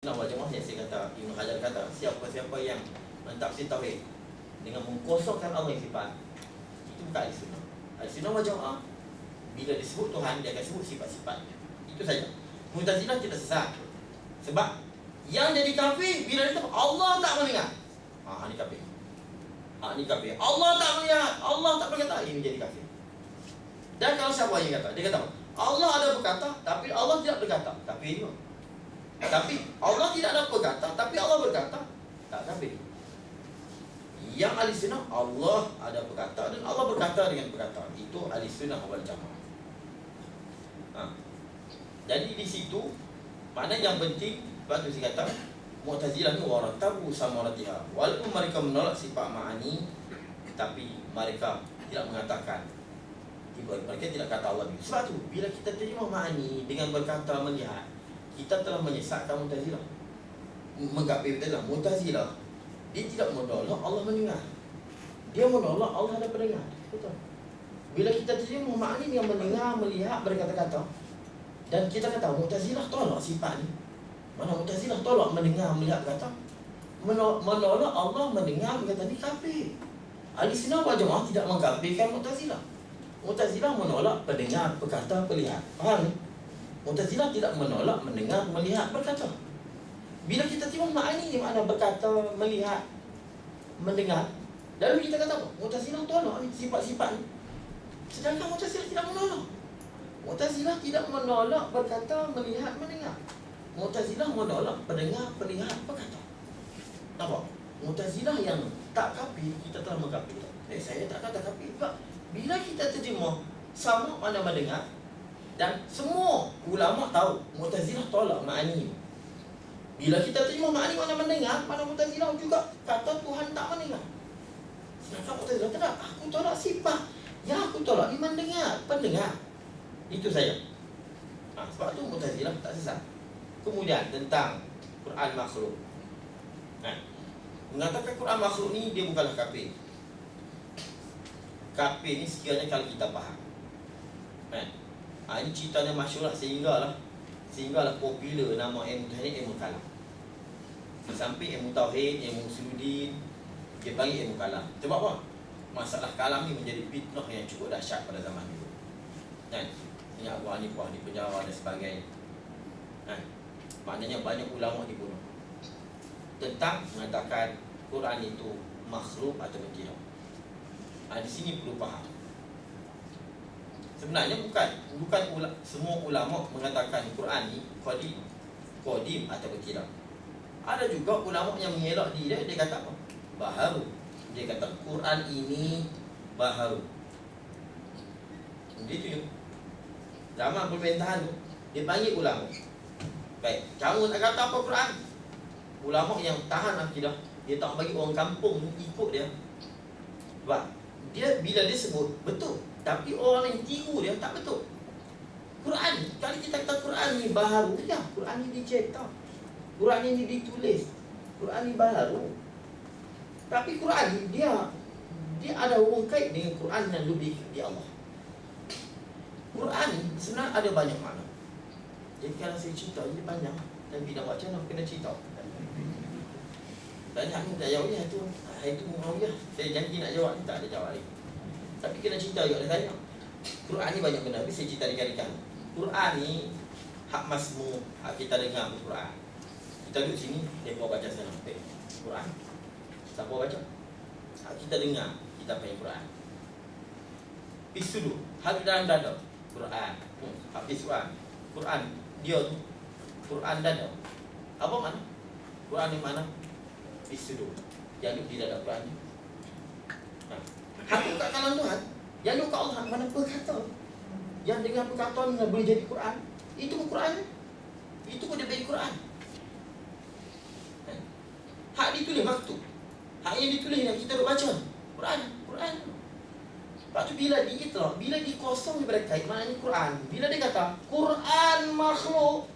Wal Jamaah yang saya kata, Ibn Hajar kata, siapa-siapa yang mentafsir tauhid dengan mengkosongkan Allah yang sifat, itu bukan ahli sunnah. Ahli sunnah wal Jamaah bila disebut Tuhan, dia akan sebut sifat-sifatnya. Itu saja. Mu'tazilah tidak sesat. Sebab yang jadi kafir bila dia tahu Allah tak mendengar. Ini kafir. Ini kafir. Allah tak melihat, Allah tak berkata, ini jadi kafir. Dan kalau siapa yang kata, dia kata Allah ada berkata, tapi Allah tidak berkata, kafir juga. Tapi Allah tidak ada berkata, tapi Allah berkata, tak kafir. Yang ahli sunnah, Allah ada berkata dan Allah berkata dengan berkata. Itu ahli sunnah wal Jamaah. Jadi di situ mana yang penting, sebab tu saya kata Mu'tazilah ni waratabu samaratiha. Walaupun mereka menolak sifat ma'ani, tapi mereka tidak mengatakan, mereka tidak kata Allah. Sebab tu bila kita terima ma'ani dengan berkata melihat, kita telah menyesatkan Mu'tazilah. Mengkafir Mu'tazilah. Mu'tazilah dia tidak menolak Allah mendengar, dia menolak Allah ada pendengar. Betul. Bila kita terima ma'ani yang mendengar, melihat, berkata-kata, dan kita kata Mu'tazilah tolak sifat ni. Mana Mu'tazilah tolak mendengar, melihat, berkata. Menolak Allah mendengar, berkata, ni kafir. Ahli sunnah wal Jamaah tidak mengkafirkan Mu'tazilah. Mu'tazilah menolak pendengar, berkata, melihat. Faham ni? Mu'tazilah tidak menolak mendengar, melihat, berkata. Bila kita terima ma'ani ni, makna berkata, melihat, mendengar, lalu kita kata apa? Mu'tazilah tolak ni sifat-sifat ni. Sedangkan Mu'tazilah tidak menolak. Mu'tazilah tidak menolak berkata, melihat, mendengar. Mu'tazilah menolak pendengar, melihat, berkata. Nampak? Mu'tazilah yang tak kafir, kita telah mengkafir. Saya tak kata kafir juga. Bila kita terjemah sama mana mendengar, dan semua ulama tahu Mu'tazilah tolak ma'ani. Bila kita terima ma'ani mana mendengar, mana Mu'tazilah juga kata Tuhan tak mendengar. Sedangkan Mu'tazilah tidak, aku tolak sifat, yang aku tolak ni mendengar, pendengar. Itu saja. Sebab tu Mu'tazilah tak sesat. Kemudian tentang Quran makhluk, mengatakan Quran makhluk ni dia bukanlah kafir. Kafir ni sekiranya kalau kita faham. Ini ceritanya masyhurlah sehinggalah popular nama ilmu tauhid, ilmu kalam. Sampai ilmu tauhid, ilmu usuluddin, dia panggil ilmu kalam. Sebab apa? Masalah kalam ni menjadi fitnah yang cukup dahsyat pada zaman dulu. Ini Abu Hanifah di penjara dan sebagainya. Maknanya banyak ulama dibunuh tentang mengatakan Quran itu makhluk atau tidak. Di sini perlu faham. Sebenarnya bukan semua ulama mengatakan Quran ni qadim atau tidak. Ada juga ulama yang mengelak dia kata apa? Baharu. Dia kata Quran ini baharu. Itu ya. Zaman pemerintahan tu dia panggil ulama. Baik, kamu nak kata apa Quran? Ulama yang tahan akidah, dia tak bagi orang kampung ikut dia. Sebab dia bila dia sebut betul, tapi orang yang tiru dia tak betul. Quran, kalau kita kata Quran ni baharu, ya, Quran ni dicetak, Quran ni ditulis, Quran ni baharu. Tapi Quran ni dia ada hubungan kait dengan Quran yang lebih di Allah. Quran ni sebenarnya ada banyak makna. Jadi kalau saya cerita ini panjang, dan bila baca nak kena cerita. Banyak ni tak jawabnya tu. Itu Muawiyah, saya janji nak jawab, tak ada jawab lagi. Tapi kena cerita juga saya. Quran ni banyak benda, tapi saya cerita dikali-kali. Quran ni hak masmu, hak kita dengar Quran. Kita duduk sini, dia baca sana. Quran. Siapa baca? Hak kita dengar, kita panggil Quran. Pisudu, hak dalam dada. Quran. Hak pisuan. Quran. Dia tu Quran dada. Apa mana? Quran ni mana? Pisudu. Yang duduk di dada Quran ni. Hak kat kalam Tuhan, yang duduk kat Allah, mana berkata. Yang dengan perkataan boleh jadi Quran. Itu pun Quran. Itu pun dia bagi Quran. Hak ditulis maktub. Hak yang ditulis yang kita baca Quran. Lepas tu bila diitlaq, bila dikosong daripada kait, maknanya Quran. Bila dia kata Quran makhluk,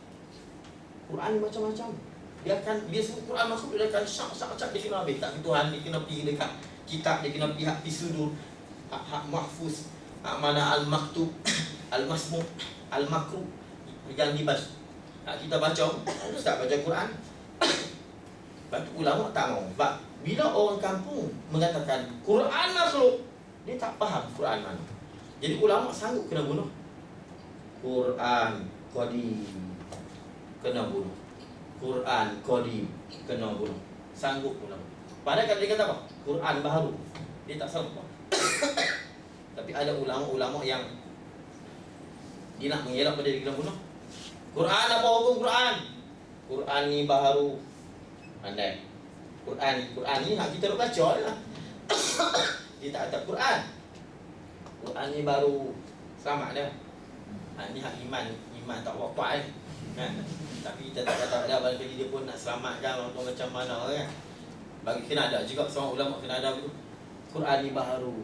Quran macam-macam. Dia sebut Quran makhluk, dia akan syak dia kena habis. Tak Tuhan, dia kena pergi dekat kitab, dia kena pergi hak pisudur, hak mahfuz, hak mana al-maktub, al-masmu, al-makruh, yang dibas. Kita baca, ustaz baca Quran, Lepas tu ulama tak mau. Sebab bila orang kampung mengatakan Quran makhluk, dia tak faham Quran mana. Jadi ulama sanggup kena bunuh. Quran qadim kena bunuh. Quran qadim kena bunuh. Sanggup ulama. Padahal kalau dia kata apa? Quran baru. Dia tak sanggup. Tapi ada ulama-ulama yang dia nak mengelak pada dia kena bunuh. Quran apa hukum Quran? Quran ni baru. Pandai. Quran ni hak kita nak baca lah. Dia tak kata Quran. Quran ni baru. Selamat dah. Ni hak iman tak wapak kan. Tapi kita tak kata dah bagi dia pun nak selamatkan atau macam mana kan. Bagi kena ada juga seorang ulama kena ada begitu. Quran ni baru.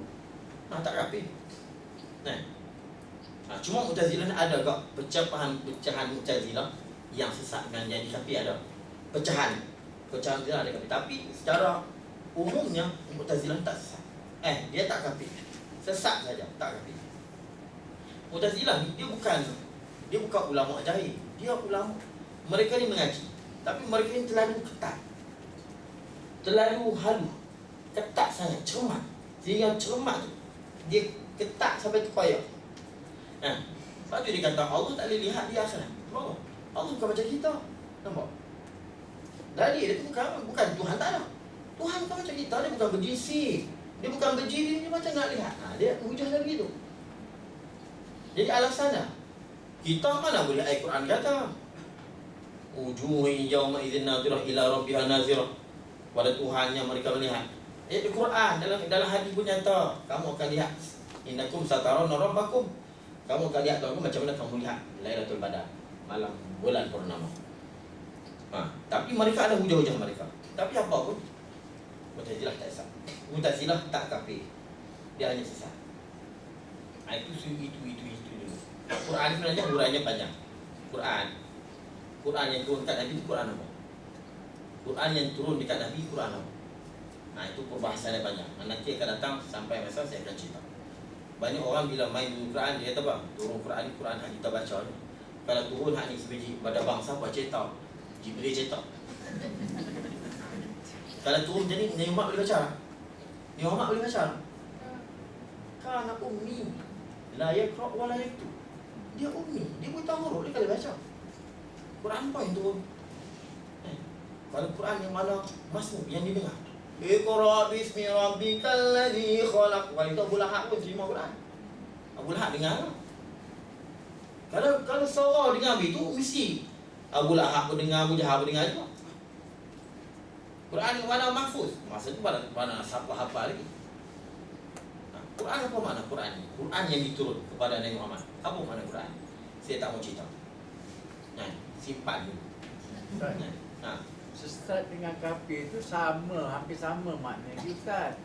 Tak kafir. Cuma Mu'tazilah ada agak pecahan Mu'tazilah yang sesat dan jadi kafir ada. Pecahan dia ada kafir. Tapi secara umumnya Mu'tazilah tak sesat. Dia tak kafir. Sesat saja, tak kafir. Mu'tazilah ni dia bukan ulama jahil. Dia ulama. Mereka ni mengaji. Tapi mereka ni terlalu ketat. Terlalu halus. Ketat sangat, cermat. Sehingga cermat tu dia ketat sampai terkoyak. Lepas tu dia kata Allah tak boleh lihat di akhirat. Kenapa? Allah bukan macam kita. Nampak? Jadi dia tu bukan Tuhan tak ada. Tuhan bukan macam kita, dia bukan berjisi. Dia bukan berdiri, dia macam nak lihat. Dia hujah dia begitu. Jadi alasannya kita mana boleh ayat Quran kata wujuhun yawma idzin nadhirah ila rabbiha nazirah. Pada Tuhannya mereka melihat. Ayat Quran dalam hadis pun nyata. Kamu akan lihat innakum satarawna rabbakum. Kamu akan lihat Tuhan macam mana kamu lihat Lailatul Badar, malam bulan purnama. Tapi mereka ada hujah-hujah mereka. Tapi apa pun Mu'tazilah tak sesat. Mu'tazilah tak kafir. Dia hanya sesat. Itu dulu. Quran sebenarnya huraiannya panjang. Quran yang turun dekat Nabi itu Quran apa? Quran yang turun dekat Nabi Quran apa? Itu perbahasannya banyak. Nanti akan datang sampai masa saya akan cerita. Banyak orang bila main Quran dia kata bang, turun Quran ni Quran hak kita baca ni. Kalau turun hak ni sebiji pada bangsa buat cetak. Jibril cetak. Kalau turun jadi Nabi Muhammad boleh baca. Nabi Muhammad boleh baca. Kana ummi la yaqra wa la yaktub. Dia ummi, dia buta huruf, dia boleh baca. Quran apa yang turun? Kalau Quran yang mana masmuk yang didengar. Iqra bismi rabbikal ladzi khalaq. Kalau itu Abu Lahab pun terima Quran. Abu Lahab dengar. Kalau seorang dengar begitu mesti Abu Lahab pun dengar, Abu Jahal pun dengar juga. Quran yang mana mahfuz. Masa tu mana siapa hafal lagi. Quran apa makna Quran ni? Quran yang diturun kepada Nabi Muhammad. Apa makna Quran? Saya tak mau cerita. Simpan dulu. Sesat dengan kafir itu sama, hampir sama maknanya Ustaz.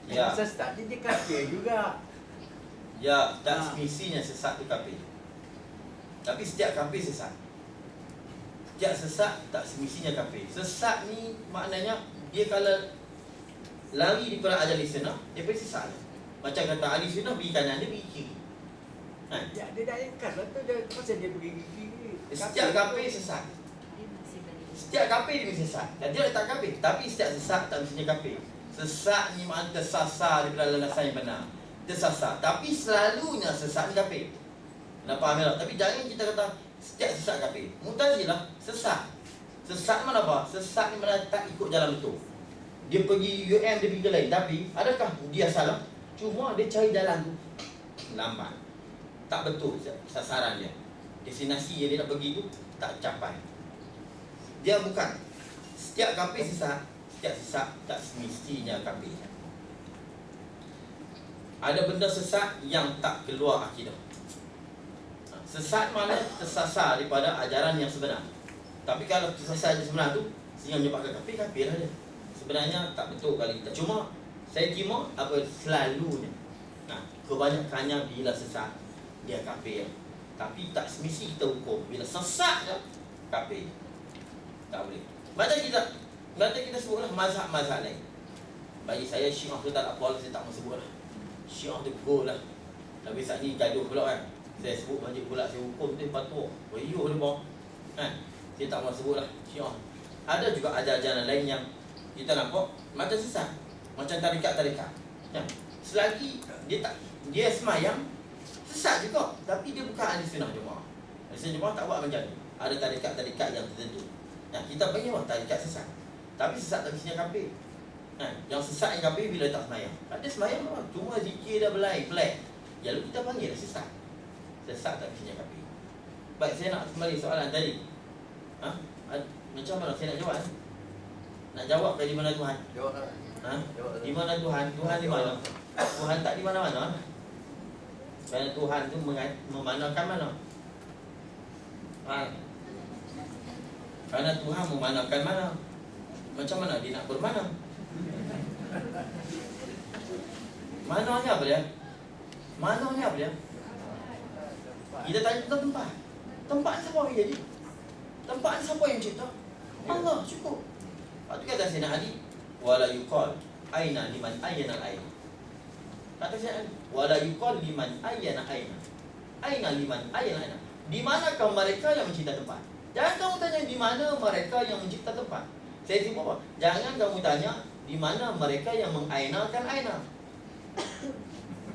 Ya. Sesat dia kafir juga. Ya, tak semestinya sesat itu kafir. Tapi setiap kafir sesat. Setiap sesat tak semestinya kafir. Sesat ni maknanya dia kalau lari daripada ajal sunnah, dia pasti sesat. Macam kata ahli sunnah pergi kanan, dia pergi kiri. Ya, dia dah ingkar lah tu, pasal dia pergi kiri. Setiap kafir sesat. Setiap kafir dia mesti sesat. Dan dia tak kafir. Tapi setiap sesat tak mestinya kafir. Sesat ni makna tersasar daripada landasan yang benar. Tersasar. Tapi selalunya sesat ni kafir. Nak faham tak? Tapi jangan kita kata setiap sesat kafir. Mu'tazilah sesat. Sesat mana apa? Sesat ni mana tak ikut jalan betul. Dia pergi UM, dia pergi ke lain. Tapi adakah dia salah? Cuma dia cari jalan tu lambat. Tak betul sasaran dia. Destinasi yang dia nak pergi tu tak capai. Dia bukan. Setiap kafir sesat. Setiap sesat tak semestinya kafir. Ada benda sesat yang tak keluar akidah. Sesat mana tersasar daripada ajaran yang sebenar. Tapi kalau tersasar yang sebenar tu sehingga menyebabkan kafir lah dia. Sebenarnya tak betul kali kita. Cuma saya terima apa selalunya. Kebanyakannya bila sesat dia kafir. Tapi tak semesti kita hukum. Bila sesat je kafir. Tak boleh. Macam kita sebutlah mazhab-mazhab lain. Bagi saya Syiah tu tak apa, saya tak mau sebutlah. Syiah tu go lah. Tapi saat ni gaduh pula kan. Saya sebut masjid pula, saya hukum tu patut. Bayuh dia bawah. Saya tak mau sebutlah Syiah. Ada juga ajaran lain yang kita nampak macam sesat, macam tarikat-tarikat. Ya. Selagi dia semayang, sesat juga, tapi dia bukan ahli sunnah jemaah. Ahli sunnah jemaah tak buat macam ni. Ada tarikat-tarikat yang tertentu. Ya, kita panggil tarikat sesat. Tapi sesat tak mestinya kafir. Yang sesat yang kafir bila tak semayang. Ada semayang cuma zikir dah belai, pelik. Lalu kita panggil sesat. Sesat tak mestinya kafir. Baik, saya nak kembali soalan tadi. Macam mana saya nak jawab? Nak jawab ke di mana Tuhan? Jawablah. Di mana Tuhan? Tuhan di mana? Tuhan tak di mana-mana. Kerana Tuhan tu memandangkan mana? Kerana Tuhan memandangkan mana? Macam mana dia nak bermana? Mananya apa dia? Mananya apa dia? Kita tanya tentang tempat. Tempat siapa yang jadi? Tempat siapa yang cipta? Allah, cukup. Lepas tu kata Sayyidina Ali, wala yuqal aina liman ayyana al-aina. Kata Sayyidina Ali, wala yuqal liman ayyana aina. Aina liman ayyana aina. Di manakah mereka yang mencipta tempat? Jangan kamu tanya di mana mereka yang mencipta tempat. Saya simpul apa? Jangan kamu tanya di mana mereka yang mengainakan aina.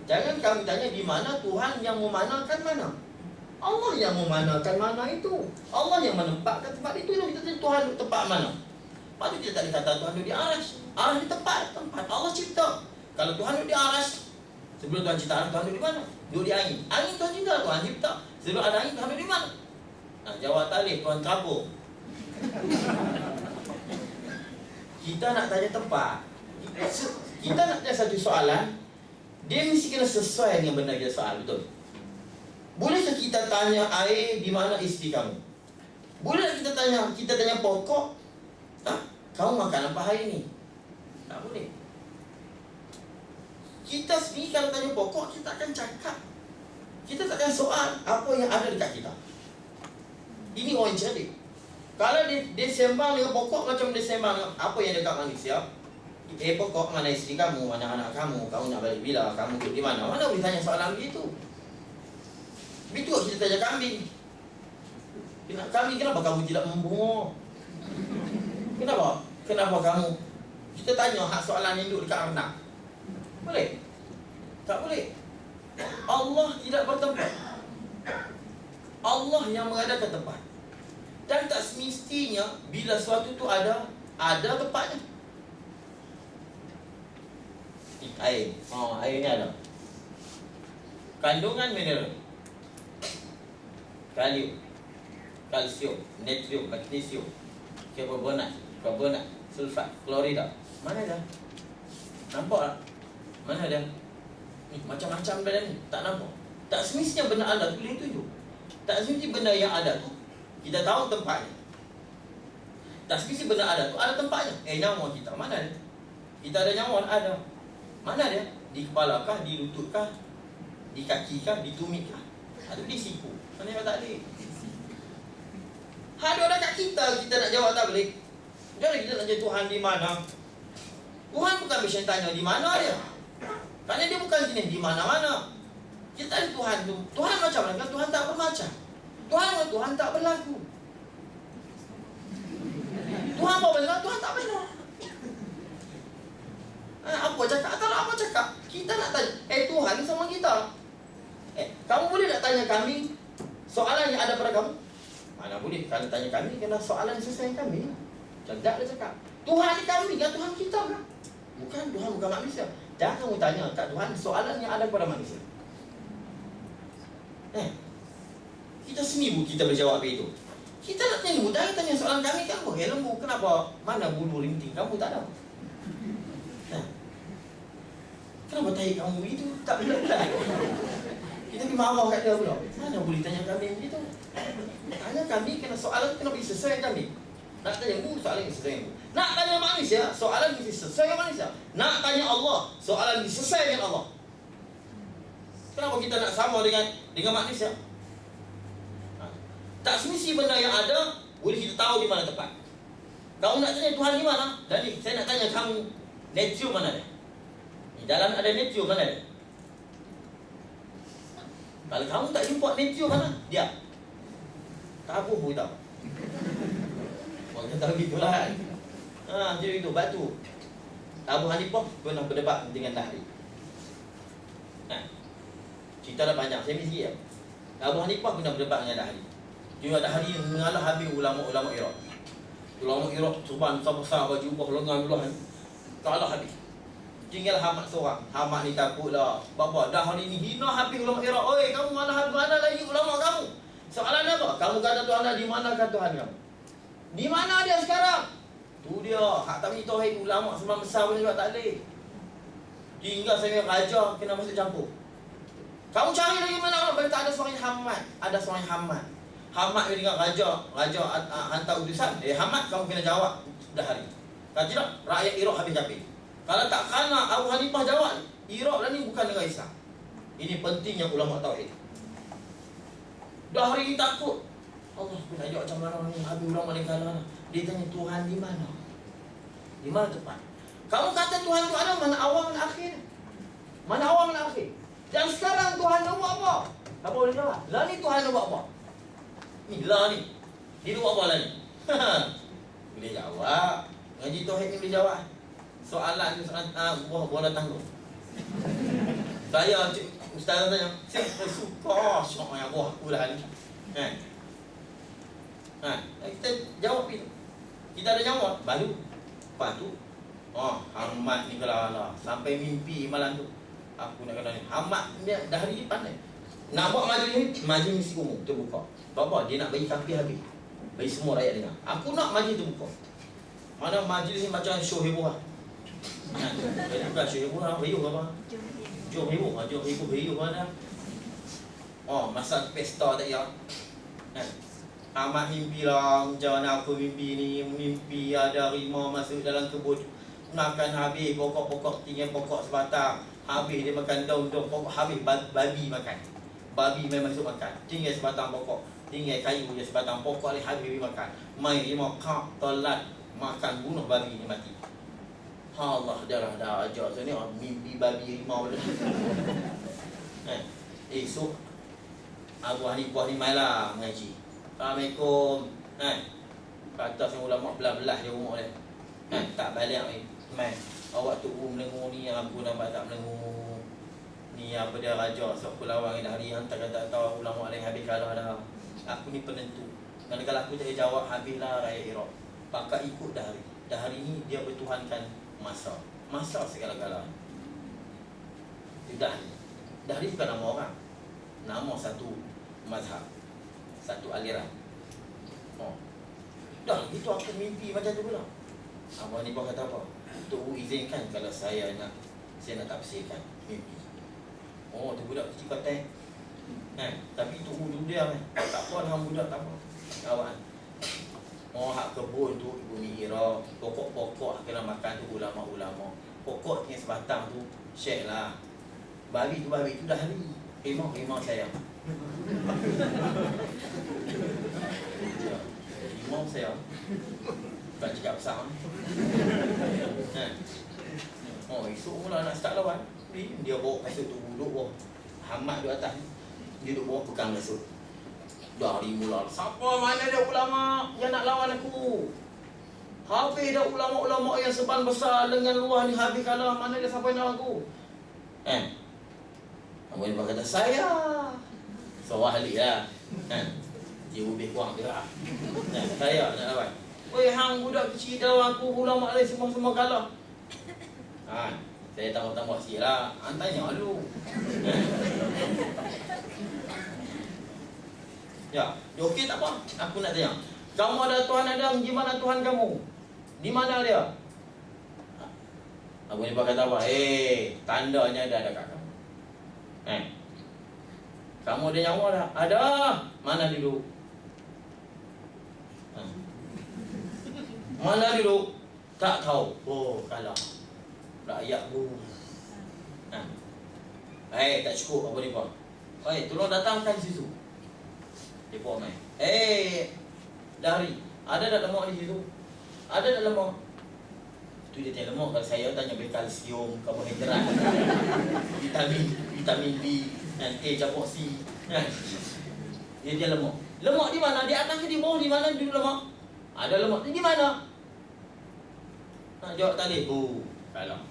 Jangan kamu tanya di mana Tuhan yang memanakan mana. Allah yang memanakan mana itu. Allah yang menempatkan tempat itu. Yang kita tanya Tuhan duduk tempat mana. Lepas tu kita tak dikata Tuhan duduk di aras. Aras di tempat Allah cipta. Kalau Tuhan duduk di aras, sebelum Tuhan cipta aras, Tuhan duduk di mana? Duduk di angin. Angin Tuhan cipta, Tuhan cipta. Sebelum ada angin, Tuhan duduk di mana? Jawab talih, Tuhan kabur. Kita nak tanya tempat. Kita nak tanya satu soalan, dia mesti kena sesuai dengan benda kita soal, betul? Bolehkah kita tanya air di mana isteri kamu? Boleh kita tanya pokok, kamu makan apa hari ni? Tak boleh. Kita sendiri kalau tanya pokok, kita akan cakap. Kita takkan soal apa yang ada dekat kita. Ini orang cerdik. Kalau dia sembang dengan pokok macam dia sembang dengan apa yang dekat manusia. Pokok, mana isteri kamu, mana anak kamu, kamu nak balik bila, kamu duduk di mana? Mana boleh tanya soalan begitu? Begitu kita tanya kambing. Kambing, kenapa kamu tidak membungok? Kenapa? Kenapa kamu? Kita tanya hak soalan yang duduk dekat anak. Boleh? Tak boleh. Allah tidak bertempat. Allah yang mengadakan tempat. Dan tak semestinya bila sesuatu tu ada tempatnya. Air. Air ni ada kandungan mineral. Kalium, kalsium, natrium, magnesium, karbonat, sulfat, klorida. Mana dah? Nampak tak? Mana dah? Ni macam-macam benda ni. Tak nampak. Tak semestinya benda ada tu boleh tunjuk. Tak semestinya benda yang ada tu kita tahu tempatnya. Tak semestinya benda ada tu ada tempatnya. Nyawa kita mana dia? Kita ada nyawa, ada. Mana dia? Di kepala kah, di lutut kah, di kaki kah, di tumit kah? Ada di siku. Mana yang tak boleh? Ada kat kita nak jawab tak boleh. Jangan kita tanya Tuhan di mana. Tuhan bukan bisa tanya di mana dia. Kerana dia bukan jenis di mana-mana. Kita tanya Tuhan tu. Tuhan macam mana? Tuhan tak bermacam. Tuhan tak berlaku. Tuhan apa benar? Tuhan tak benar. Apa cakap? Tak apa cakap. Kita nak tanya, Tuhan sama kita. Kamu boleh tak tanya kami soalan yang ada pada kamu? Mana boleh. Kalau tanya kami, kena soalan sesuai kami. Cakap dia cakap, Tuhan ni kami kan, Tuhan kita kan? Bukan, Tuhan bukan manusia. Jangan kamu tanya kat Tuhan soalan yang ada pada manusia. Kita sendiri kita berjawab itu. Kita nak tanya, jangan tanya soalan kami kan? Lembu, kenapa? Mana bulu rinting kamu tak ada? Kenapa tahi kamu begitu? Tak benar-benar. Kita pergi marah kat dia pula. Mana boleh tanya kami begitu? Tanya kami, kena soalan kena pergi sesuai kami. Nak tanya soalan yang sesuai dengan nak tanya manusia, soalan mesti sesuai dengan manusia. Nak tanya Allah, soalan mesti sesuai dengan Allah. Kenapa kita nak sama dengan manusia? Tak semesti benda yang ada boleh kita tahu di mana tempat. Kamu nak tanya Tuhan di mana? Jadi saya nak tanya kamu, nature mana dia? Di dalam ada nature mana dia? Kalau kamu tak jumpa nature mana? Dia tabuh pun tahu. Orang kata begitulah kan. Jadi itu batu. Abu Hanifah pernah berdebat dengan Dahri. Cerita dah banyak, saya ambil sikit ya. Abu Hanifah pernah berdebat dengan Dahri. Juga Dahri mengalah habis ulama-ulama Iraq. Ulama Iraq serban besar baju ubah lengan duluan. Kalah habis. Tinggal Hamad seorang. Hamad ni takutlah. Bapa Dahri ni hina habis ulama Iraq. Oi, kamu mana lagi ulama kamu? Soalan apa? Kamu kata Tuhan ada di mana kata Tuhan kamu? Di mana dia sekarang? Tu dia. Hak tak minta tauhid ulama sembang besar pun juga tak boleh. Tinggal saya raja kena masuk campur. Kamu cari lagi mana? Bila tak ada seorang Hamad. Ada seorang Hamad. Hamad dengan raja hantar utusan. Hamad kamu kena jawab Dahri. Kalau tidak, rakyat Iraq habis capek. Kalau tak kena Abu Hanifah jawab, Iraq dah ni bukan negara Islam. Ini pentingnya ulama tauhid. Dahri ni takut. Allah pun ajak macam mana ni, habis ulama ni kalah. Dia tanya Tuhan di mana? Di mana tempat? Kamu kata Tuhan tu ada, mana awal mana akhir? Mana awal mana akhir? Dan sekarang Tuhan nak buat apa? Apa boleh jawab? Lah ni Tuhan nak buat apa? Ni lah ni. Dia nak buat apa lah ni? Boleh jawab. Ngaji tauhid ni boleh jawab. Soalan ni bola tanggung. Saya ustaz tanya, saya suka syok yang buah aku dah ni. Kita jawab itu. Kita ada jawab baru. Lepas tu Hamad ni kalau sampai mimpi malam tu. Aku nak kata ni Hamad dia Dahri pandai. Nak buat majlis mesti umum terbuka. Bapa dia nak bagi kapi habis. Bagi semua rakyat dengar. Aku nak majlis terbuka. Mana majlis ni macam show heboh lah. Bukan show heboh lah. Heboh apa? Jom heboh. Jom heboh mana? Masa pesta tak ya. Amat mimpi lah. Macam mana aku mimpi ni. Mimpi ada harimau masuk dalam kebun. Makan habis pokok-pokok, tinggal pokok sebatang. Habis dia makan daun-daun pokok. Habis babi makan. Babi main masuk makan. Tinggal sebatang pokok. Tinggal kayu je sebatang pokok ni habis babi makan. Main rimau kak telat makan bunuh babi ni mati. Allah dah ajar saya ni mimpi babi rimau dah. Esok Abu Hanifah ni malah mengaji. Assalamualaikum. Kata saya ulama belah-belah dia rumah dia. Tak balik mai. Awak tu melengur ni aku nampak tak melengur. Ni apa dia raja sok lawan dengan Dahri hantar kata tahu ulama lain habis kalah dah. Aku ni penentu. Dan kalau aku tak jawab habislah rakyat Iraq. Pakat ikut Dahri. Dahri ni dia bertuhankan masa segala-galanya. Dahri bukan nama orang. Nama satu mazhab. Satu aliran. Dah itu aku mimpi macam tu pula. Abang ni kata apa? Tok izinkan kalau saya nak tafsirkan mimpi. Tu budak kecil patai. Tapi tu dulu dia tak apa hang budak tak apa. Kawan. Hak kebun tu ibu Mihira, pokok-pokok kena makan tu ulama-ulama. Pokok yang sebatang tu syekh lah. Babi tu Dahri. Rimau saya. Rimau saya. Bukan cakap besar. Esok mula nak start lawan. Dia bawa kasut tu duduk bawah. Hamad duduk atas. Dia duduk bawah pegang kasut. Dari mula, siapa mana dia ulama yang nak lawan aku? Habis dah ulama-ulama yang seban besar lengan luar ni habis kalah. Mana dia sampai nak aku? Abu Hanifah kata, saya. So ahli lah. Dia lebih kurang dia lah. Saya nak lawan. Oi, hang budak kecil dah aku ulama lain semua kalah. Saya tambah-tambah sikit lah. Tanya dulu. Ya, okey tak apa. Aku nak tanya. Kamu ada Tuhan Adam, di mana Tuhan kamu? Di mana dia? Abu Hanifah kata apa? Tandanya ada dekat kamu. Kamu ada nyawa dah? Ada. Mana dulu? Mana dulu? Tak tahu. Kalah. Rakyat bunuh. Tak cukup Abu Hanifah. Tolong datangkan situ. Dia buat main. Dahri, ada tak lemak di situ? Ada tak lemak? Tu dia tanya lemak. Kalau saya tanya beli kalsium, karbohidrat, vitamin B, nanti campur C. Dia lemak. Lemak di mana? Di atas ke di bawah? Di mana dulu lemak? Ada lemak. Di mana? Jawab tadi. Kalah.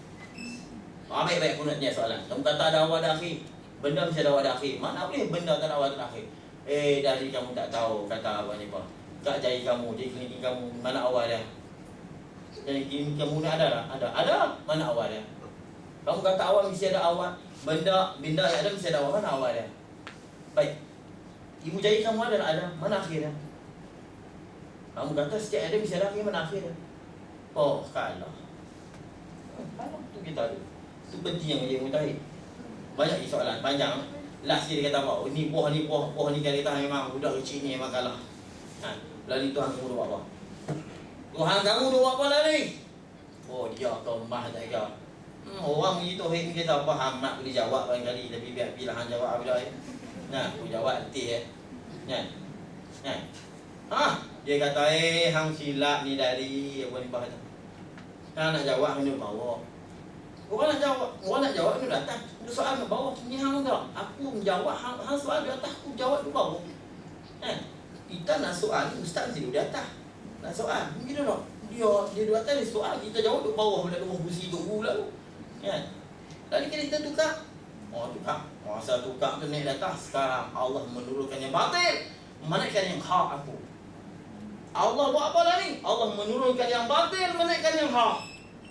Baik-baik aku nak tanya soalan. Kamu kata ada awal dan akhir. Benda mesti ada awal dan akhir. Mana boleh benda tak ada awal dan akhir? Dari kamu tak tahu kata apa ni apa. Tak jari kamu, jadi klinik kamu mana awal dia? Jadi klinik kamu ni ada tak? Ada. Mana awal dia? Kamu kata awal mesti ada awal. Benda yang ada mesti ada awal. Mana awal dia? Baik. Ibu jari kamu ada tak? Ada. Mana akhir dia? Kamu kata setiap ada mesti ada akhir. Mana akhir dia? Oh, kalah. Kalah tu kita ada. Itu penting yang menjadi mujtahid. Banyak soalan panjang. Last dia kata apa? Ni buah ni kita memang budak kecil ni memang kalah. Lalu Tuhan kamu buat apa? Tuhan kamu buat apa lagi? Oh dia kemah tak kau. Orang begitu hei kita faham nak boleh jawab barangkali tapi biar pilihan jawab apa dah. Aku jawab nanti dia kata hang silap ni dari apa ni bahasa. Nak jawab ni bawa. Orang nak jawab ni datang. Ada soal ke bawah. Ni hang tak? Aku menjawab hang soal di atas, aku jawab di bawah. Kita nak soal ni ustaz mesti di atas. Nak soal. Begitu tak? Dia di atas ni soal, kita jawab di bawah pada rumah kursi tu pula tu. Lalu kita tukar. Tukar. Masa tukar tu naik di atas. Sekarang Allah menurunkan yang batil. Menaikkan yang hak aku. Allah buat apa lah ni? Allah menurunkan yang batil, menaikkan yang hak.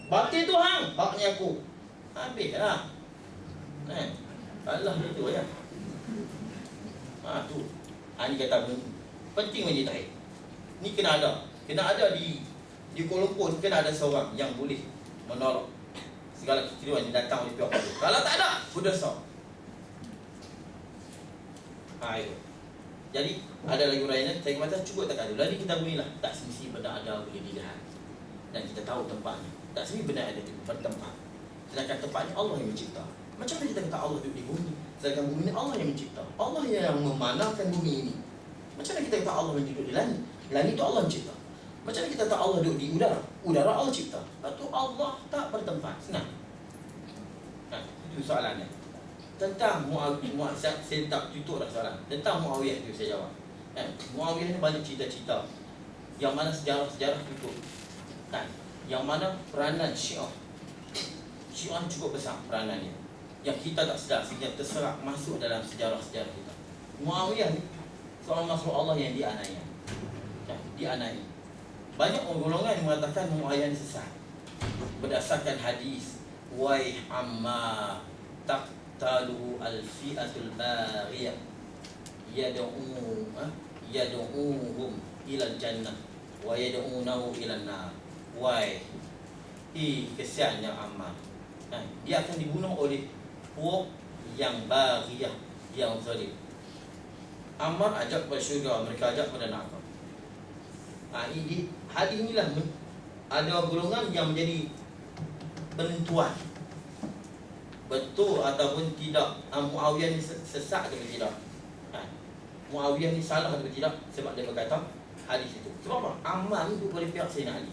Batil tu hang, haknya aku. Habislah. Allah itu ya. Tu. Ini kata penting menjadi. Ni kena ada di Kuala Lumpur kena ada seorang yang boleh menolak segala kekeliruan yang datang oleh pihak itu. Kalau tak ada, berdosa. Itu. Jadi ada lagi uraian saya kata cuba tekan dulu. Lalu kita bunyilah tak semesti benda ada boleh dilihat dan kita tahu tempatnya. Tak semesti benda ada di tempat. Sedangkan tempatnya Allah yang mencipta. Macam mana kita kata Allah duduk di bumi? Sedangkan bumi ini Allah yang mencipta. Allah yang memanakan bumi ini. Macam mana kita kata Allah duduk di langit? Langit itu Allah mencipta. Macam mana kita kata Allah duduk di udara? Udara Allah cipta. Lepas tu Allah tak bertempat. Senang. Itu soalannya. Tentang Muawiyah, saya tak tutup dah soalan. Tentang Muawiyah itu saya jawab. Muawiyah ni banyak cerita-cerita yang mana sejarah-sejarah tutup. Yang mana peranan Syiah cukup besar peranannya. Yang kita tak sedar sehingga terserak masuk dalam sejarah-sejarah kita. Muawiyah ni seorang makhluk Allah yang dianiaya. Dianiaya. Banyak golongan yang mengatakan Muawiyah ni sesat. Berdasarkan hadis, "Wai amma taqtalu al-fi'atul baghiyah yad'uhum ila jannah wa yad'unahu ila an-nar." Wai, kesiannya Ammar. Dia akan dibunuh oleh puak yang baghiyah, yang zalim. Ammar ajak kepada syurga, mereka ajak kepada neraka. Hadis inilah ada golongan yang menjadi penentuan betul ataupun tidak Muawiyah ni sesat atau tidak. Muawiyah ni salah atau tidak sebab dia berkata hadis itu. Sebab apa? Ammar ni duduk pada pihak Sayyidina Ali.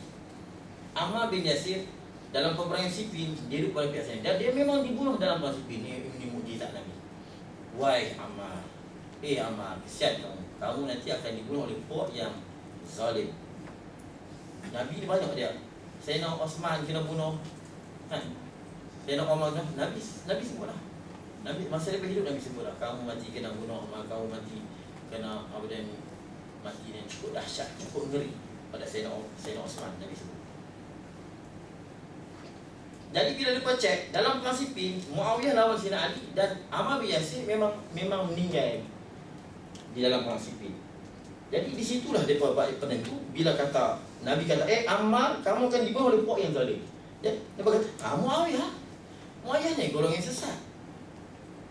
Ammar bin Yasir dalam peperangan Siffin dia duduk pada pihak Sayyidina. Dan dia memang dibunuh dalam perang Siffin. Ini mukjizat Nabi. Wahai Ammar, Ammar, kesian kamu nanti akan dibunuh oleh puak yang zalim. Nabi ni banyak dia. Sayyidina Osman kena bunuh. Sayyidina Umar kena Nabi sebut lah. Nabi masa dia hidup Nabi sebut lah. Kamu mati kena bunuh, kamu mati kena apa dan mati dan cukup dahsyat, cukup ngeri pada Sayyidina Osman Nabi sebut. Jadi bila lupa cek dalam perang Siffin, Muawiyah lawan Sayyidina Ali dan Ammar bin Yasir memang meninggal di dalam perang Siffin. Jadi di situlah dia buat penentu bila kata Nabi kata, Ammar, kamu akan dibunuh oleh puak yang zalim. Dia berkata, Muawiyah ni golongan yang sesat.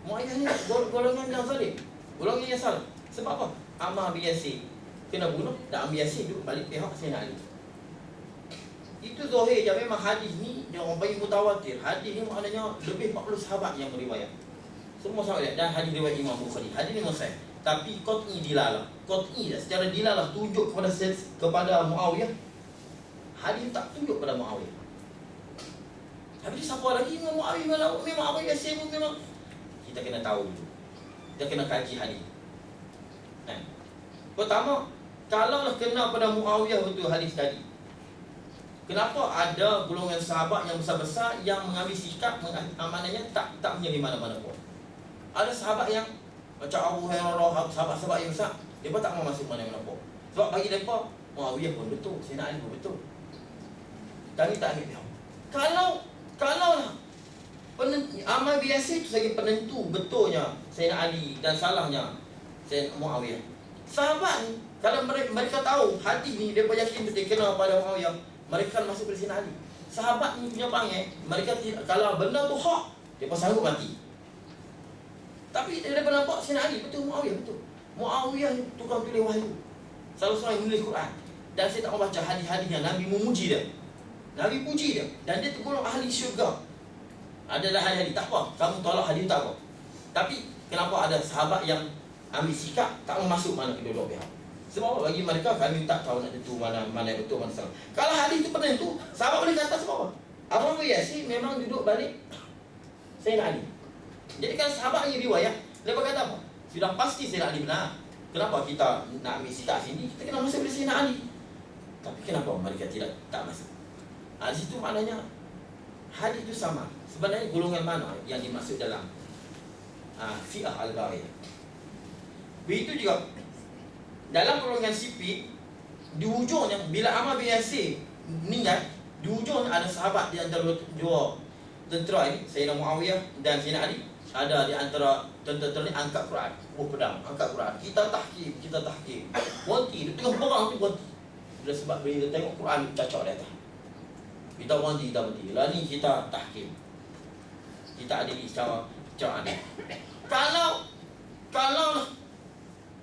Muawiyah ni golongan yang zalim, golongan yang salah. Sebab apa? Ammar bin Yasir kena bunuh dan Ammar bin Yasir duduk balik pihak Sayyidina Ali. Itu zahir je. Memang hadis ni dia orang panggil mutawatir. Hadis ni maknanya lebih 40 sahabat yang meriwayat. Semua sahabat dia. Dan hadis riwayat Imam Bukhari. Hadis ni sahih. Tapi qat'i dilalah. Qat'i dah secara dilalah tunjuk kepada Muawiyah. Hadis tak tunjuk pada Muawiyah. Habis siapa lagi dengan Muawiyah? Memang apa yang saya memang kita kena tahu dulu. Kita kena kaji hadis. Pertama, kalaulah kena pada Muawiyah betul hadis tadi, kenapa ada golongan sahabat yang besar-besar yang mengambil sikap maknanya tak menyerah mana-mana pun. Ada sahabat yang macam Abu Hurairah, sahabat-sahabat yang besar, mereka tak mau masuk mana-mana pun. Sebab bagi mereka Muawiyah pun betul, Sayyidina Ali pun betul. Kami tak ambil pihak. Kalau lah amal biasa itu sebagai penentu betulnya Sayyidina Ali dan salahnya Sayyidina Muawiyah. Sahabat ni, kalau mereka tahu hadis ni, mereka yakin betul kena pada Muawiyah, mereka akan masuk pada Sayyidina Ali. Sahabat ni punya panggil, mereka tidak, kalau benda tu hak, mereka sanggup mati. Tapi mereka nampak Sayyidina Ali betul, Muawiyah betul. Muawiyah ni tukang tulis wahyu, selalu seorang yang menulis Quran. Dan saya tak mau baca hadis-hadis yang Nabi memuji dia, Nabi puji dia, dan dia tergolong ahli syurga. Ada hadis-hadis, tak apa, kamu tolak hadis tak apa. Tapi kenapa ada sahabat yang ambil sikap tak mau masuk mana kedua-dua pihak? Sebab bagi mereka, kami tak tahu nak tentu mana yang betul, mana salah. Kalau hadis itu penentu, sahabat boleh kata sebab apa? Abu Yasin memang duduk balik Sayyidina Ali. Jadi kalau sahabat yang riwayat, mereka kata apa? Sudah pasti Sayyidina Ali benar. Kenapa kita nak ambil sikap sini? Kita kena masuk pada Sayyidina Ali. Tapi kenapa mereka tak masuk? Di situ maknanya hadis itu sama. Sebenarnya golongan mana yang dimaksud dalam fi'ah al-ghariyah? Begitu juga dalam golongan sipit, di ujungnya bila Ammar bin Yasir meninggal, di ujungnya ada sahabat di antara dua tentera ini, Sayyidina Muawiyah dan Sayyidina Ali. Ada di antara tentera ni angkat Quran, pedang, angkat Quran. Kita tahkim. Berhenti, dia tengah perang tu berhenti. Bila sebab bila tengok Quran cacak dia atas. Kita berhenti. Lah ni kita tahkim. Kita adili secara adil. Kalau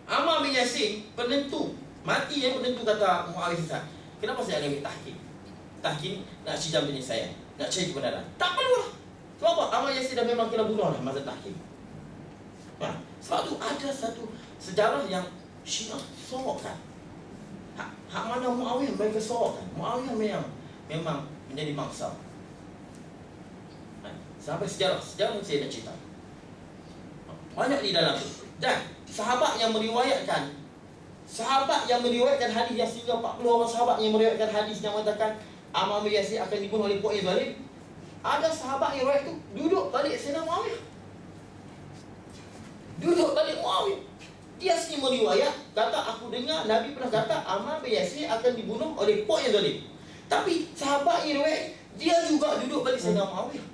Ammar bin Yasir penentu, mati yang penentu kata Muawiyah sesat. Kenapa saya ambil tahkim? Tahkim nak sidang penyelesaian, nak cari kebenaran. Tak perlu lah. Sebab apa? Ammar Yasir dah memang kena bunuh lah masa tahkim. Sebab tu ada satu sejarah yang Syiah sorokkan. Hak mana Muawiyah mereka sorokkan. Muawiyah memang menjadi mangsa. Sampai sejarah yang saya nak cerita banyak di dalam tu. Dan sahabat yang meriwayatkan hadis yang sehingga 40 orang sahabat yang meriwayatkan hadis yang mengatakan Ammar bin Yasir akan dibunuh oleh puak yang zalim. Ada sahabat yang riwayat tu duduk balik Sayyidina Muawiyah. Dia sendiri meriwayat, kata aku dengar Nabi pernah kata Ammar bin Yasir akan dibunuh oleh puak yang zalim. Tapi sahabat yang riwayat, dia juga duduk balik Sayyidina Muawiyah.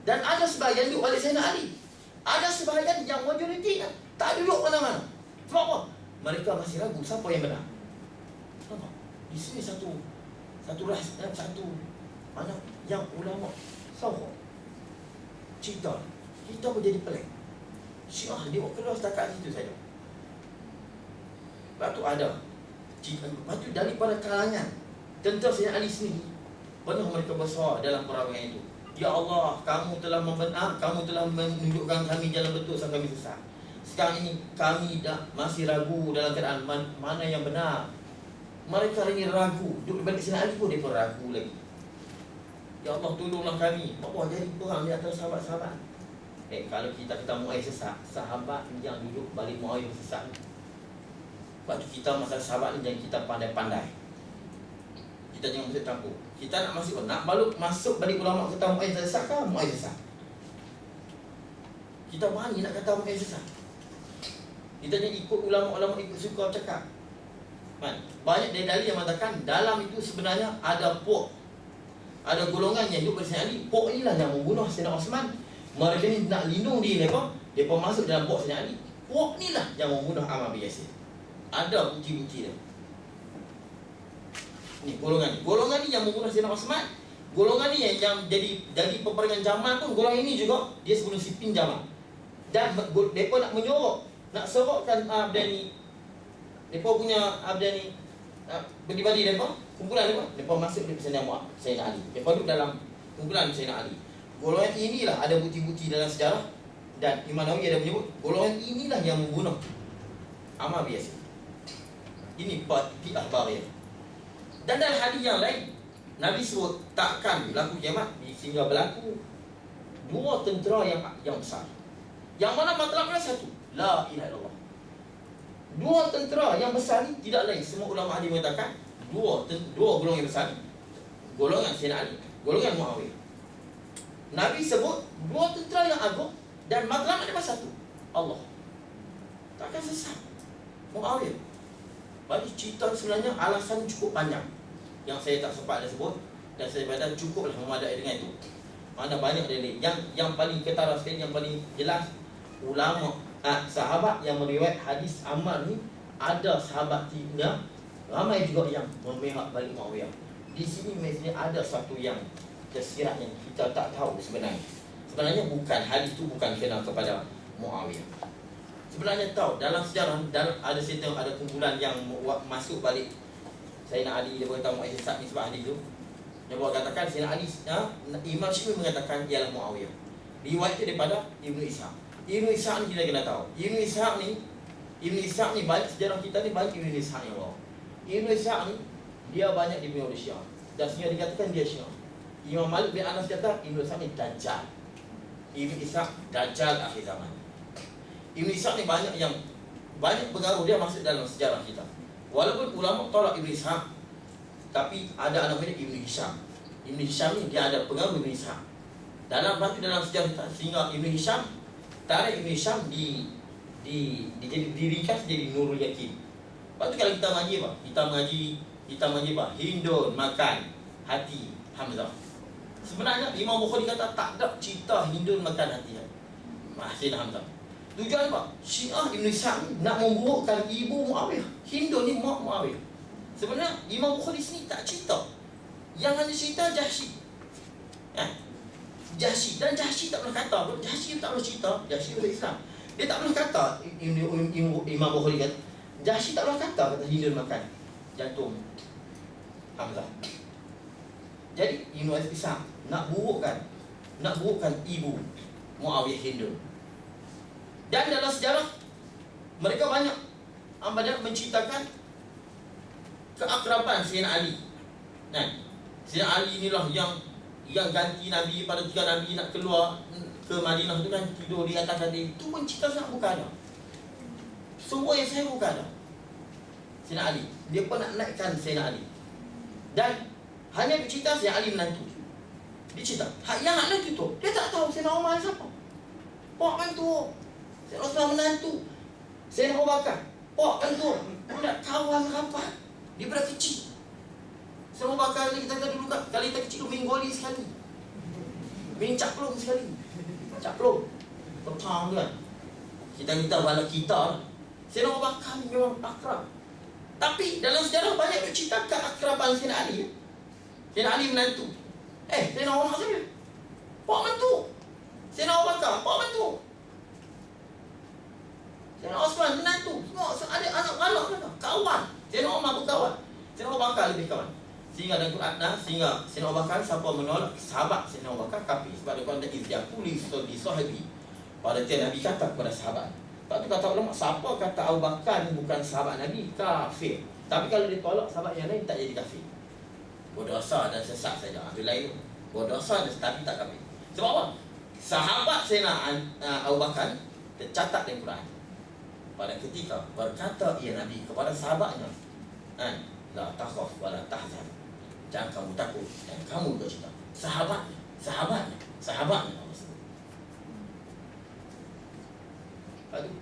Dan ada sebahagian duduk balik Sayyidina Ali. Ada sebahagian yang majoriti tak duduk mana-mana. Sebab apa? Mereka masih ragu siapa yang benar. Nampak? Di sini satu mana yang ulama sahur cerita kita pun jadi pelik. Syiah dia keluar setakat situ saja. Lepas tu ada cerita, lepas tu daripada kalangan tentera Sayyidina Ali sendiri pernah mereka bersuara dalam perangai itu, ya Allah, kamu telah menunjukkan kami jalan betul sampai kami sesat. Sekarang ini kami masih ragu dalam keadaan mana yang benar. Mereka ini ragu. Duduk balik Sayyidina Ali pun mereka ragu lagi. Ya Allah, tolonglah kami. Apa jadi perang di antara sahabat-sahabat? Kalau kita Muawiyah sesat, sahabat yang duduk balik Muawiyah sesat. Lepas tu kita masalah sahabat ni jangan kita pandai-pandai. Kita jangan masuk campur. Kita nak masuk balik ulama kata Muawiyah sesat ke? Muawiyah sesat. Kita berani nak kata Muawiyah sesat. Kita jangan ikut ulama-ulama ikut suka cakap. Banyak dari dalil yang mengatakan dalam itu sebenarnya ada golongan yang hidup bersama Ali. Puak inilah yang membunuh Sayyidina Osman. Mereka ni nak lindung diri mereka masuk dalam puak Sayyidina Ali. Puak inilah yang membunuh Ammar bin Yasir. Ada bukti-bukti dia. Ni golongan ni yang membunuh Sayyidina Osman. Golongan ni yang jadi peperangan Jamal pun, golongan ini juga dia sebelum Siffin Jamal. Dan mereka nak menyorok, nak sorokkan Abdani. Mereka punya Abdani bagi-bagi mereka, kumpulan mereka masuk di Sayyidina Ali. Mereka duduk dalam kumpulan Sayyidina Ali. Golongan inilah ada bukti-bukti dalam sejarah. Dan Imam Nawawi ada menyebut golongan inilah yang membunuh Ammar bin Yasir. Ini fi'ah ghariyah. Dan dalam hadis yang lain, Nabi sebut takkan berlaku kiamat sehingga berlaku dua tentera yang besar. Yang mana matlabnya satu, la ilaha illallah. Dua tentera yang besar ni tidak lain, semua ulama hadis mengatakan dua golongan yang besar ni, golongan Sayyidina Ali, golongan Muawiyah. Nabi sebut dua tentera yang agung dan matlamat dia satu, Allah. Takkan sesat Muawiyah. Bagi cerita sebenarnya alasan cukup panjang yang saya tak sempat ada sebut, dan saya kata cukuplah memadai dengan itu. Mana banyak dalil. Yang paling ketara sekali, yang paling jelas, ulama sahabat yang meriwayat hadis Ammar ni, ada sahabat tiga, ramai juga yang memihak balik Muawiyah. Di sini mesti ada satu yang tersirat yang kita tak tahu sebenarnya. Sebenarnya bukan, hadis itu bukan kena kepada Muawiyah. Sebenarnya tahu dalam sejarah, ada cerita, ada kumpulan yang masuk balik Sayyidina Ali. Dia berkata Muawiyah sesat ni sebab hadis tu. Dia buat katakan Sayyidina Ali, Imam Syafi'i mengatakan ialah Muawiyah. Riwayat itu daripada Ibnu Ishaq. Ibnu Ishaq ni kita kena tahu. Ibnu Ishaq ni banyak sejarah kita ni, banyak Ibnu Ishaq yang bawa. Ibnu Ishaq ni dia banyak dipunyai oleh Syiah, dan sehingga dikatakan dia Syiah. Imam Malik bin Anas kata Ibnu Ishaq ni Dajjal. Ibnu Ishaq Dajjal akhir zaman. Ibnu Ishaq ni banyak pengaruh dia masuk dalam sejarah kita. Walaupun ulama tolak Ibnu Ishaq, tapi ada anak murid Ibnu Hisham. Ibnu Hisham ni dia ada pengaruh Ibnu Ishaq dalam sejarah kita, sehingga Ibnu Hisham, tarikh Ibnu Hisham diringkas jadi Nurul Yakin. Lepas tu kalau kita mengaji apa? Kita mengaji apa? Hindun makan hati Hamzah. Sebenarnya Imam Bukhari kata tak ada cerita Hindun makan hati Sayyidina Hamzah. Tujuan apa? Syiah Ibnu Ishaq ni nak memburukkan ibu Muawiyah. Hindun ni mak Muawiyah. Sebenarnya Imam Bukhari sini tak cerita. Yang hanya cerita Jahsy. Jahsy, dan Jahsy tak pernah kata. Jahsy tak pernah cerita. Jahsy orang Islam. Dia tak pernah kata. Imam Bukhari kata Jahsy tak pernah kata Hindun makan jantung Hamzah. Jadi Ibnu Ishaq nak burukkan ibu Muawiyah Hindun. Dan dalam sejarah mereka banyak menceritakan keakraban Sayyidina Ali. Sayyidina Ali inilah yang ganti Nabi pada 3 Nabi nak keluar ke Madinah tu kan, tidur di atas katil. Itu pun cerita sangat bukan ada. Semua yang saya bukan ada. Sayyidina Ali, dia pun nak naikkan Sayyidina Ali. Dan hanya bercerita Sayyidina Ali menantu. Dia cerita, yang nak menantu tu, dia tak tahu Sayyidina Umar siapa. Pak menantu. Sayyidina Osman menantu. Sayyidina Abu Bakar, pak menantu. Budak kawan rapat. Dia pada kecil. Sayyidina Abu Bakar ni kita dulu kan, kali kita kecil tu main goli sekali. Main caplung sekali. Caplung. Petang tu kan. Kita bala kita. Sayyidina Abu Bakar ni memang akrab. Tapi dalam sejarah banyak bercerita keakraban Sayyidina Ali. Sayyidina Ali menantu. Sayyidina Umar saja. Pak menantu. Sayyidina Abu Bakar, pak menantu. Sayyidina Osman menantu. Semua ada anak-anak mereka. Kawan. Sayyidina Umar berkawan. Sayyidina Abu Bakar lebih kawan. Sehingga dalam Quran sehingga Sayyidina Abu Bakar, siapa menolak sahabat Sayyidina Abu Bakar kafir. Sebab dia kata izyaquli di sahabi. Pada tiap Nabi kata kepada sahabat. Lepas tu kata ulama, siapa kata Abu Bakar ni bukan sahabat Nabi, kafir. Tapi kalau dia tolak sahabat yang lain, tak jadi kafir. Berdosa dan sesat saja. Ambil lain tu. Berdosa dan tapi tak kafir. Sebab apa? Sahabat Sayyidina Abu Bakar tercatat dalam Quran. Pada ketika berkata ia Nabi kepada sahabatnya, la takhaf wa la tahzan. Jangan kamu takut dan kamu bercita. Sahabatnya Allah sebut. Aduh,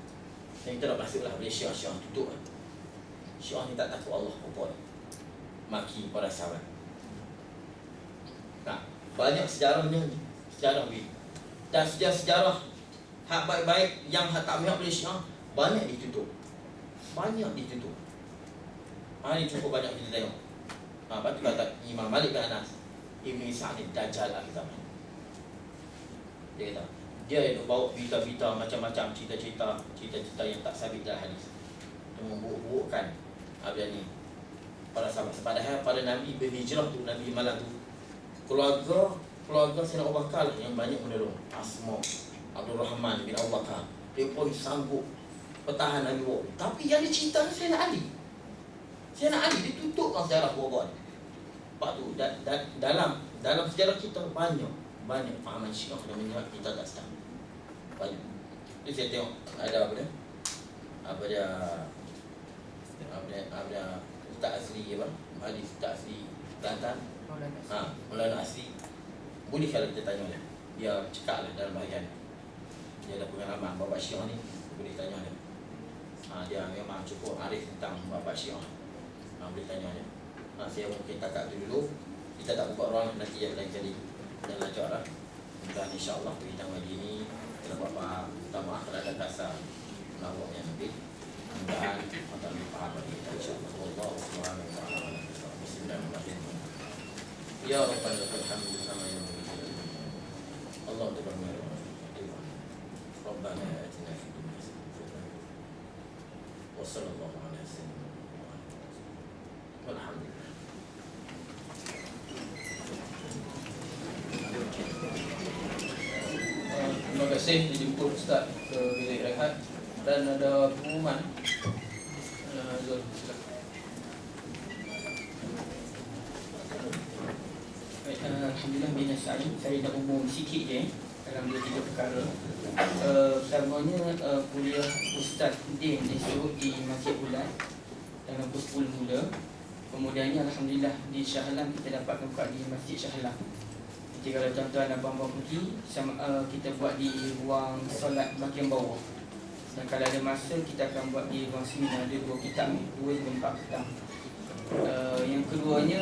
yang kita dah masuklah boleh Syiah tutup kan. Syiah ni tak takut Allah apa maki para sahabat. Banyak sejarahnya, sejarah ni. Dan sejarah hak baik-baik yang hak tak mihak boleh Syiah banyak ditutup. Ini cukup banyak kita tengok. Lepas tu kata Imam Malik bin Anas, Ibnu Ishaq ni Dajjal akhir zaman. Dia kata dia bawa berita-berita macam-macam, cerita-cerita yang tak sabit dalam hadis. Dia memburuk-burukkan ni para sahabat. Padahal pada Nabi berhijrah tu, Nabi malam tu, keluarga Sayyidina Abu Bakar lah yang banyak menolong. Asma, Abdul Rahman bin Abu Bakar, dia pun sanggup pertahan Nabi bawa. Tapi yang diceritakan Sayyidina Ali, Sayyidina Ali ditutupkan sejarah buat-buat. Sebab tu dalam sejarah kita banyak fahaman Syiah dan menyerah kita tak sedang. Banyak. Itu saya tengok ada apa dia Ustaz Asri apa? Hadis Ustaz Asri Kelantan. Maulana. Maulana Asri. Boleh kalau kita tanya dia. Dia cakap lah dalam bahagian. Dia ada pengalaman Bapak Syiah ni. Boleh tanya dia. Dia memang cukup arif tentang Bapak Syiah. Boleh tanya dia. Saya mungkin takat tu dulu. Kita tak buka ruang nanti yang lain kali. Dan lanjut lah. Dan insyaAllah kita pagi ni kita Bapak minta maaf kalau ada kasar melawak yang lebih. Dan akan dipaham bagi kita insyaAllah. Allah subhanahu wa ta'ala. Bismillahirrahmanirrahim. Ya Rabbal Alhamdulillah sama yang begitu. Allah Ta'ala. Rabbana atina fid dunya hasanah wa sallallahu ala sayyidina Muhammad. Walhamdulillah. Terima kasih dijemput Ustaz ke bilik rehat dan ada pengumuman. Zul, silakan. Baik, alhamdulillah bin Sa'id. Saya nak umum sikit je dalam 2-3 perkara. Pertamanya kuliah Ustaz Din esok di Masjid Bulan dalam pukul 10 mula. Kemudiannya alhamdulillah di Shah Alam kita dapat buka di Masjid Shah Alam. Jadi kalau tuan-tuan dan puan-puan pergi, kita buat di ruang solat bahagian bawah. Dan kalau ada masa, kita akan buat di ruang seminar. Ada 2 kitab ni, 2 hingga 4 petang. Yang keduanya,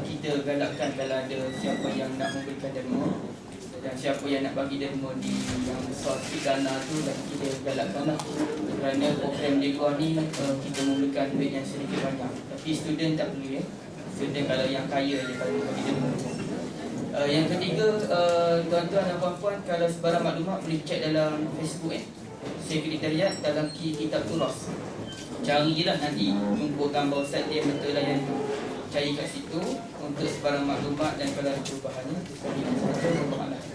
kita galakkan kalau ada siapa yang nak memberikan derma dan siapa yang nak bagi derma di yang besar sikit dana tu, dan kita galakkan lah. Kerana program di luar ni, kita memberikan duit yang sedikit banyak. Tapi student tak perlu ya. Student kalau yang kaya je kalau bagi derma. Yang ketiga, tuan-tuan dan puan-puan, kalau sebarang maklumat boleh cek dalam Facebook Sekretariat dalam kitab turas. Carilah nanti jumpa gambar Ustaz dia betul lah yang cari kat situ untuk sebarang maklumat, dan kalau ada perubahannya kita saja.